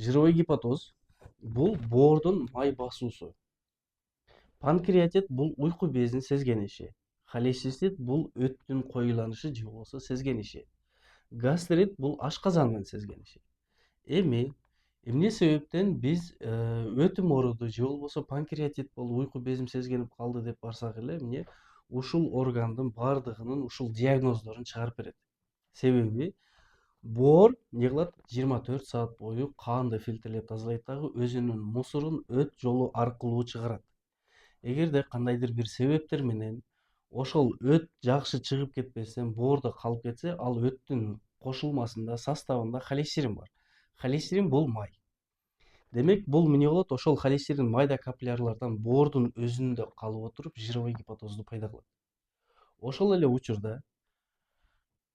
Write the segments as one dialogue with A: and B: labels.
A: Жировой гипотоз бул боордун май басуусу. Панкреатит бул уйку безин сезген иши. Холецистит бул өттүн коюланышы же болбосо сезген иши. Гастрит бул ашказандын сезген иши. Эми эмне себептен биз өтүм ооруду же болбосо панкреатит болуп уйку безим сезгенип калды деп барсак эле эмне ушул органдын баардыгынын ушул диагноздорун чыгарып берет. Себеби боор эмне кылат? 24 саат бою канды фильтрлеп тазалайт дагы өзүнүн мусорун өт жолу аркылуу чыгарат. Эгерде кандайдыр бир себептер менен ошол өт жакшы чыгып кетпестен боордо калып кетсе, ал өттүн кошулмасында, составында холестерин бар. Холестерин бул май. Демек, бул эмне болот? Ошол холестерин майда капиллярлардан боордун өзүндө калып отуруп, жировой гипотозду пайда кылат. Ошол эле учурда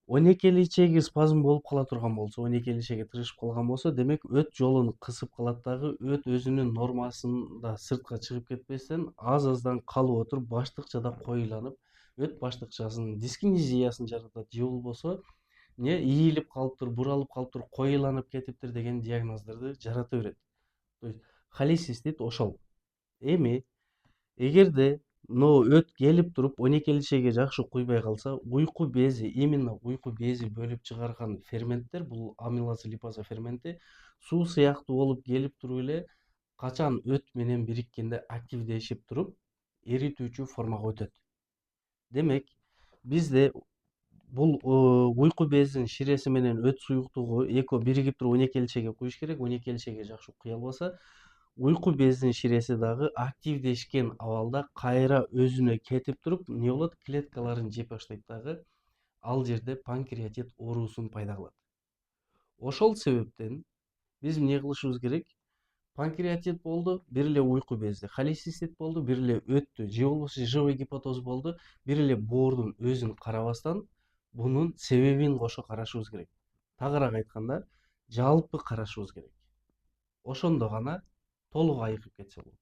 A: 12 ичеги спазм болуп кала турган болсо, 12 ичеги тырышып калган болсо, демек өт жолун кысып калат дагы өт өзүнүн нормасында сыртка чыгып кетпестен аз-аздан калып отуруп, баштыкчада коюланып, өт баштыкчасынын дискинезиясын жаратат же болбосо эмне ийилип калыптыр, буралып калыптыр, коюланып кетиптир деген диагноздорду жарата берет. То есть холецистит ошол. Эми эгерде мына өт келип туруп 12 ичеге жакшы куйбай калса, уйку бези, именно уйку бези бөлүп чыгарган ферменттер, бул амилаз липаза ферменти суу сыяктуу болуп келип туруп эле качан өт менен бириккенде активдешип туруп, эритүүчү формага өтөт. Демек, бизде бул уйку безинин ширеси менен өт суюктугу экөө биригип туруп 12 ичеге куюш керек. 12 ичеге жакшы куя албаса, уйку безинин ширеси дагы активдешкен абалда кайра өзүнө кетип туруп, эмне болот? Клеткаларын жеп баштайт дагы, ал жерде панкреатит оорусун пайда кылат. Ошол себептен биз эмне кылышыбыз керек? Панкреатит болду, бир эле уйку безди. Холецистит болду, бир эле өттү, же болбосо жировой гипотоз болду, бир эле боордун өзүн карабастан, бунун себебин кошо карашыбыз керек. Тагыраак айтканда, жалпы карашыбыз керек. Ошондо гана толук айыгып кетсе болот.